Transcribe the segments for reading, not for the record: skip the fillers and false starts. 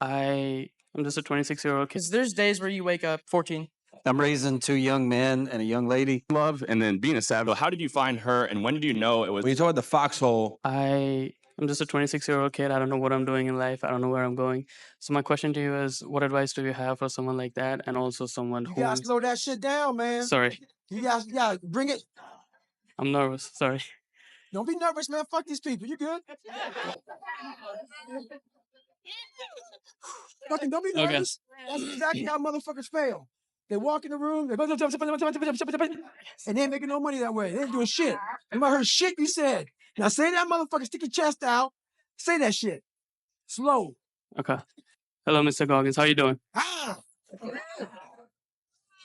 I'm just a 26-year-old kid. Because there's days where you wake up 14. I'm raising two young men and a young lady. Love and then being a savage. How did you find her and when did you know it was? When you talk about the foxhole, I'm just a 26-year-old kid. I don't know what I'm doing in life. I don't know where I'm going. So my question to you is, what advice do you have for someone like that, and also someone You who gotta is... slow that shit down, man. Sorry, You gotta bring it. I'm nervous. Sorry. Don't be nervous, man. Fuck these people. You good? Fucking don't be Okay. nervous. That's exactly how motherfuckers fail. They walk in the room, and they ain't making no money that way. They ain't doing shit. You might heard shit you said. Now say that motherfucker, stick your chest out. Say that shit. Slow. Okay. Hello, Mr. Goggins. How you doing? Ah.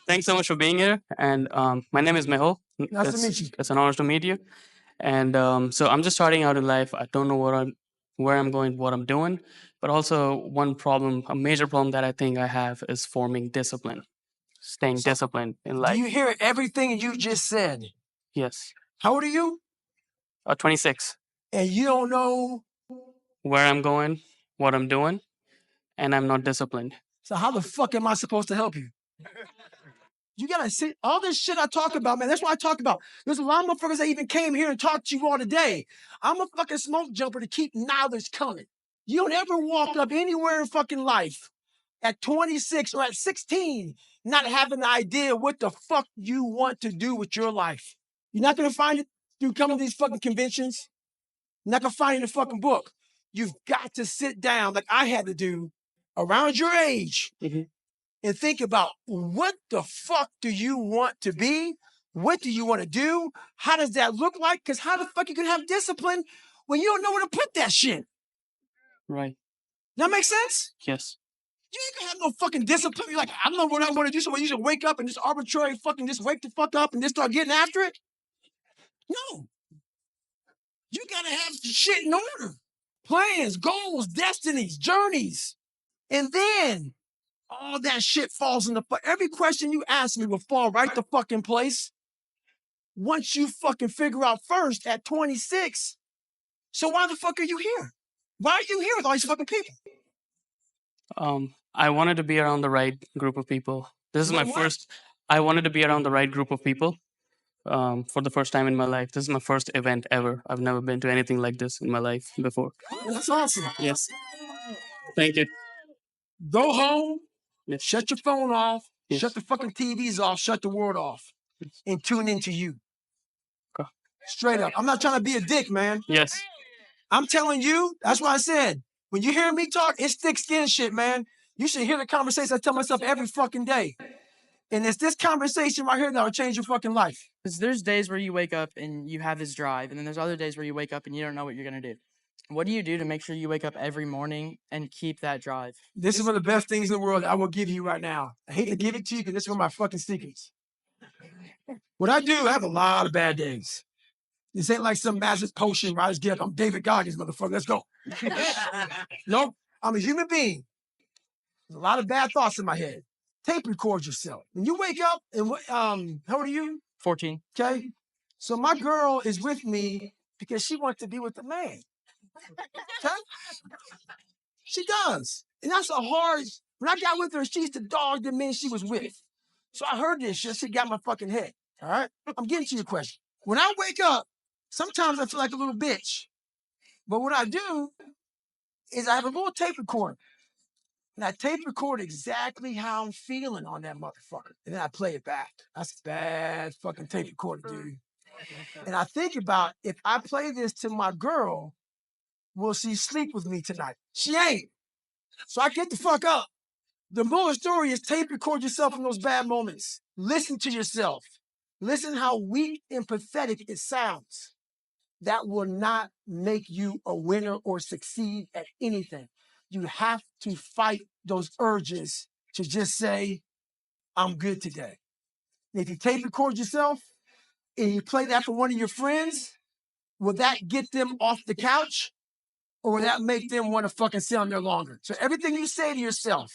Thanks so much for being here. And my name is Mehul. Nice to meet you. It's an honor to meet you. And so I'm just starting out in life. I don't know where I'm going, what I'm doing. But also one problem, a major problem that I think I have is forming discipline, staying disciplined in Do life. you hear everything you just said? Yes. How old are you? 26. And you don't know. Where I'm going, what I'm doing, and I'm not disciplined. So how the fuck am I supposed to help you? You gotta see all this shit I talk about, man. That's what I talk about. There's a lot of motherfuckers that even came here and talked to you all today. I'm a fucking smoke jumper to keep knowledge coming. You don't ever walk up anywhere in fucking life at 26 or at 16 not having the idea what the fuck you want to do with your life. You're not gonna find it through coming to these fucking conventions. You're not gonna find it in a fucking book. You've got to sit down like I had to do around your age and think about what the fuck do you want to be? What do you want to do? How does that look like? Because how the fuck you can have discipline when you don't know where to put that shit? Right. That makes sense? Yes. You ain't gonna have no fucking discipline. You're like, I don't know what I want to do, so you should wake up and just arbitrary fucking just wake the fuck up and just start getting after it? No. You gotta have shit in order. Plans, goals, destinies, journeys. And then all that shit falls into place. Every question you ask me will fall right to fucking place once you fucking figure out first at 26. So why the fuck are you here? Why are you here with all these fucking people? I wanted to be around the right group of people. This is my first. I wanted to be around the right group of people for the first time in my life. This is my first event ever. I've never been to anything like this in my life before. That's awesome. Yes. Thank you. Go home, Yes. shut your phone off, Yes. shut the fucking TVs off, shut the world off, and tune into you. Okay. Straight up. I'm not trying to be a dick, man. Yes. I'm telling you, that's why I said, when you hear me talk, it's thick skin shit, man. You should hear the conversation I tell myself every fucking day. And it's this conversation right here that will change your fucking life. Because there's days where you wake up and you have this drive, and then there's other days where you wake up and you don't know what you're going to do. What do you do to make sure you wake up every morning and keep that drive? This is one of the best things in the world I will give you right now. I hate to give it to you because this is one of my fucking secrets. What I do, I have a lot of bad days. This ain't like some magic potion where I just get up, I'm David Goggins, motherfucker, let's go. Nope, I'm a human being. There's a lot of bad thoughts in my head. Tape record yourself. When you wake up, and how old are you? 14. Okay? So my girl is with me because she wants to be with the man. Okay? She does. And that's a hard, when I got with her, she's the dog the man she was with. So I heard this shit, she got my fucking head. All right? I'm getting to your question. When I wake up, sometimes I feel like a little bitch. But what I do is I have a little tape recorder. And I tape record exactly how I'm feeling on that motherfucker. And then I play it back. That's a bad fucking tape recorder, dude. And I think about, if I play this to my girl, will she sleep with me tonight? She ain't. So I get the fuck up. The moral story is tape record yourself in those bad moments. Listen to yourself. Listen how weak and pathetic it sounds. That will not make you a winner or succeed at anything. You have to fight those urges to just say, I'm good today. And if you tape record yourself and you play that for one of your friends, will that get them off the couch? Or will that make them want to fucking sit on there longer? So everything you say to yourself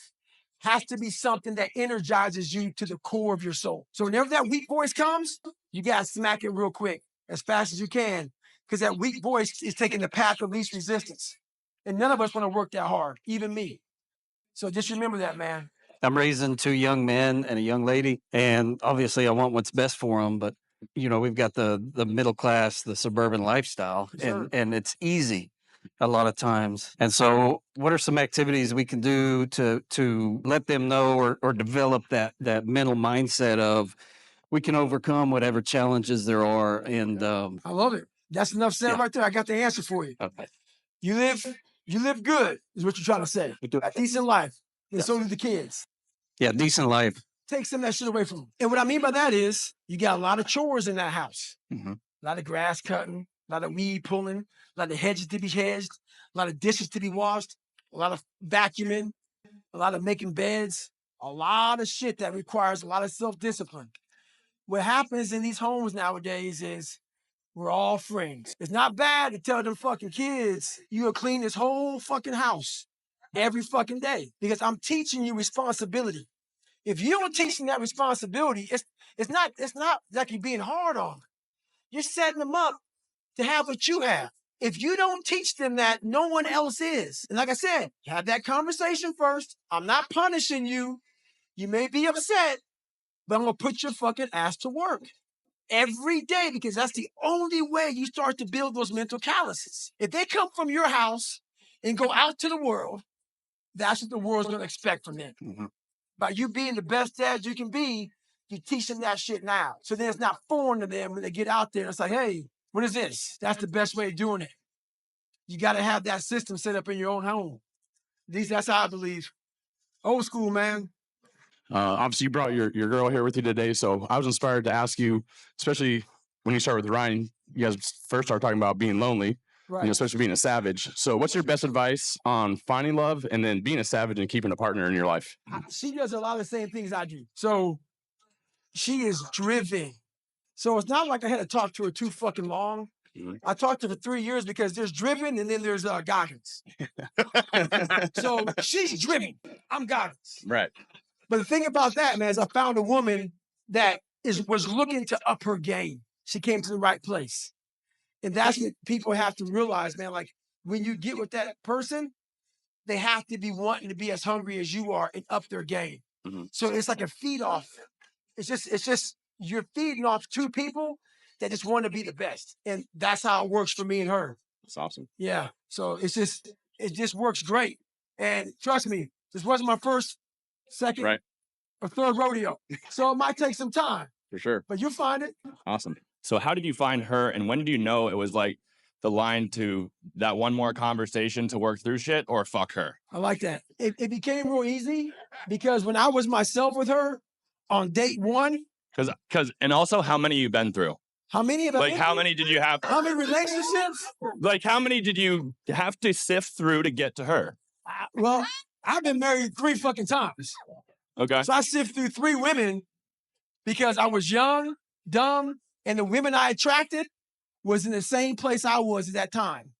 has to be something that energizes you to the core of your soul. So whenever that weak voice comes, you got to smack it real quick, as fast as you can, because that weak voice is taking the path of least resistance. And none of us want to work that hard, even me. So just remember that, man. I'm raising two young men and a young lady, and obviously I want what's best for them. But we've got the middle class, the suburban lifestyle, Yes, sir. and it's easy a lot of times. And so, what are some activities we can do to let them know or develop that mental mindset of we can overcome whatever challenges there are? And I love it. That's enough said Yeah. right there. I got the answer for you. okay, You live good, is what you're trying to say. we do A decent life. And Yes. so do the kids. yeah, decent life. Take some of that shit away from them. And what I mean by that is you got a lot of chores in that house. Mhm. A lot of grass cutting, a lot of weed pulling, a lot of hedges to be hedged, a lot of dishes to be washed, a lot of vacuuming, a lot of making beds, a lot of shit that requires a lot of self-discipline. What happens in these homes nowadays is we're all friends. It's not bad to tell them fucking kids you'll clean this whole fucking house every fucking day because I'm teaching you responsibility. If you don't teach them that responsibility, it's not like you're being hard on them. You're setting them up to have what you have. If you don't teach them that, no one else is. And like I said, have that conversation first. I'm not punishing you. You may be upset, but I'm gonna put your fucking ass to work every day because that's the only way you start to build those mental calluses. If they come from your house and go out to the world, that's what the world's gonna expect from them. Mhm. By you being the best dad you can be, you teach them that shit now. So then it's not foreign to them when they get out there. It's like, hey, what is this? That's the best way of doing it. You got to have that system set up in your own home. At least that's how I believe. Old school, man. Obviously, you brought your girl here with you today, so I was inspired to ask you, especially when you start with Ryan. You guys first started talking about being lonely, Right. especially being a savage. So, what's your best advice on finding love and then being a savage and keeping a partner in your life? She does a lot of the same things I do. So she is driven. So it's not like I had to talk to her too fucking long. Mhm. I talked to her for 3 years because there's driven and then there's Goggins. So she's driven. I'm Goggins. Right. But the thing about that, man, is I found a woman that was looking to up her game. She came to the right place. And that's what people have to realize, man. Like when you get with that person, they have to be wanting to be as hungry as you are and up their game. Mhm. So it's like a feed off. It's just you're feeding off two people that just want to be the best. And that's how it works for me and her. That's awesome. Yeah. So it just works great. And trust me, this wasn't my first, second, Right. or third rodeo. So it might take some time, For sure. but you'll find it. Awesome. So, how did you find her, and when did you know it was like the line to that one more conversation to work through shit, or fuck her? I like that. It became real easy because when I was myself with her on date one, And also, how many you been through? how many have I Like, been how through? many did you have? How many relationships? Like, how many did you have to sift through to get to her? Well, I've been married 3 fucking times. Okay. So I sifted through 3 women because I was young, dumb, and the women I attracted was in the same place I was at that time,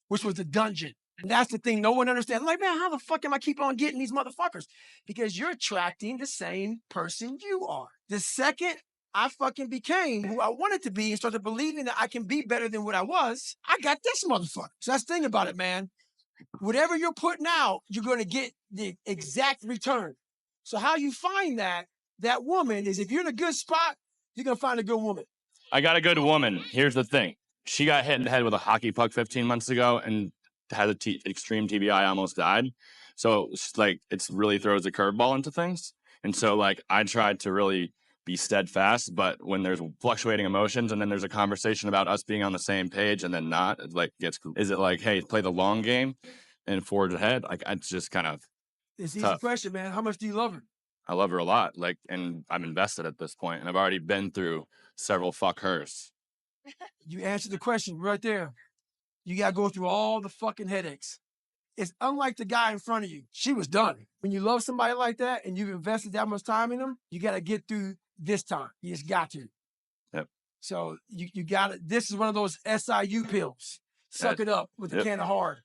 which was the dungeon. And that's the thing no one understands. I'm like, man, how the fuck am I keep on getting these motherfuckers? Because you're attracting the same person you are. The second I fucking became who I wanted to be and started believing that I can be better than what I was, I got this motherfucker. So that's the thing about it, man. Whatever you're putting out, you're going to get the exact return. So how you find that woman is if you're in a good spot, you're going to find a good woman. I got a good woman. Here's the thing. She got hit in the head with a hockey puck 15 months ago and had an extreme TBI, almost died. So it's like, it's really throws a curveball into things. And so like, I tried to really be steadfast, but when there's fluctuating emotions and then there's a conversation about us being on the same page and then not, it like is it like, hey, play the long game and forge ahead? Like, it's just kind of, It's an easy tough. question, man. How much do you love her? I love her a lot. Like, and I'm invested at this point and I've already been through several fuck hers. You answered the question right there. You got to go through all the fucking headaches. It's unlike the guy in front of you. She was done. When you love somebody like that and you've invested that much time in them, you got to get through this time. You just got to. Yep. So you got to. This is one of those SIU pills. Suck it up with a can of hard.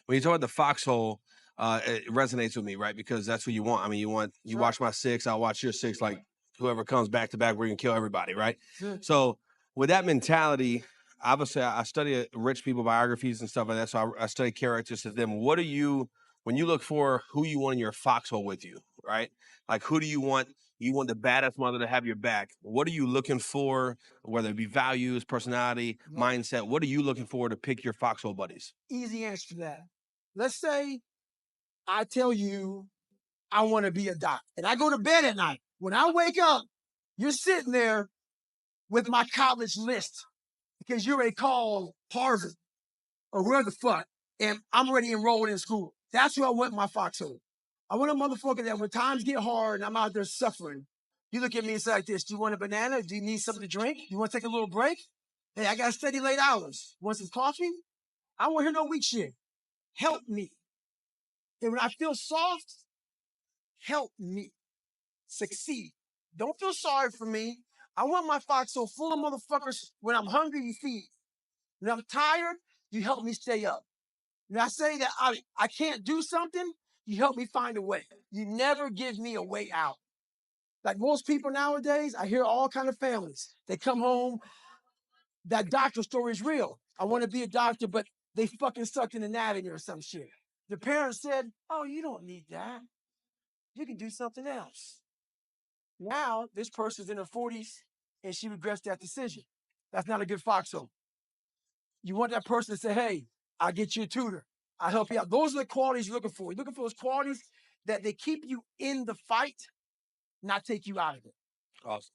When you talk about the foxhole, it resonates with me, right? Because that's what you want. I mean, you watch my 6, I'll watch your 6. Like whoever comes back to back, we're gonna kill everybody, right? Good. So with that mentality, obviously I study rich people biographies and stuff like that. So I study characters to them. What are you when you look for who you want in your foxhole with you, right? Like who do you want? You want the badass mother to have your back. What are you looking for? Whether it be values, personality, mindset. What are you looking for to pick your foxhole buddies? Easy answer to that. Let's say I tell you I want to be a doctor, and I go to bed at night. When I wake up, you're sitting there with my college list because you're a call Harvard or where the fuck, and I'm already enrolled in school. That's who I want in my foxhole. I want a motherfucker that when times get hard and I'm out there suffering, you look at me and say like this: do you want a banana? Do you need something to drink? You want to take a little break? Hey, I got steady late hours. Want some coffee? I don't want to hear no weak shit. Help me. And when I feel soft, help me succeed. Don't feel sorry for me. I want my foxhole full of motherfuckers. When I'm hungry, you feed. When I'm tired, you help me stay up. When I say that I can't do something, you help me find a way. You never give me a way out. Like most people nowadays, I hear all kind of families. They come home, that doctor story is real. I want to be a doctor, but they fucking sucked an anatomy or some shit. The parents said, oh, you don't need that. You can do something else. Now, this person's in her 40s and she regrets that decision. That's not a good foxhole. You want that person to say, hey, I'll get you a tutor. I'll help you out. Those are the qualities you're looking for. You're looking for those qualities that they keep you in the fight, not take you out of it. Awesome.